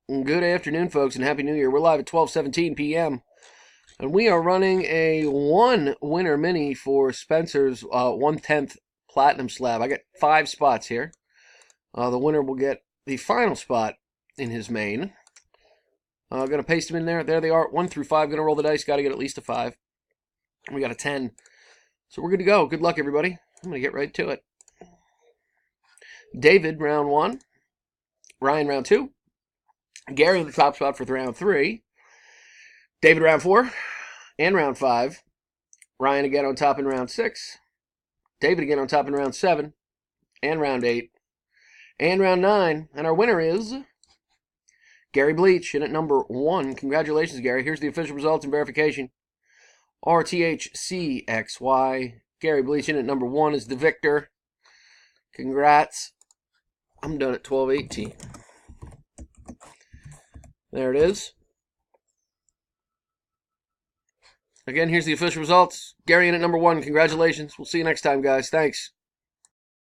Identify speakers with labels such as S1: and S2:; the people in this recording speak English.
S1: Good afternoon, folks, and Happy New Year. We're live at 12:17 p.m. and we are running a one winner mini for Spencer's 1/10 Platinum Slab. I got 5 spots here. The winner will get the final spot in his main. I'm going to paste them in there. There they are, 1 through 5. Going to roll the dice. Got to get at least a 5. We got a 10. So we're good to go. Good luck, everybody. I'm going to get right to it. David, round 1. Ryan, round 2. Gary in the top spot for round 3. David, round 4. And round 5. Ryan again on top in round 6. David again on top in round 7. And round 8. And round 9. And our winner is Gary Bleach in at number 1. Congratulations, Gary. Here's the official results and verification. RTHCXY. Gary Bleach in at number 1 is the victor. Congrats. I'm done at 12:18. There it is. Again, here's the official results. Gary in at number 1. Congratulations. We'll see you next time, guys. Thanks.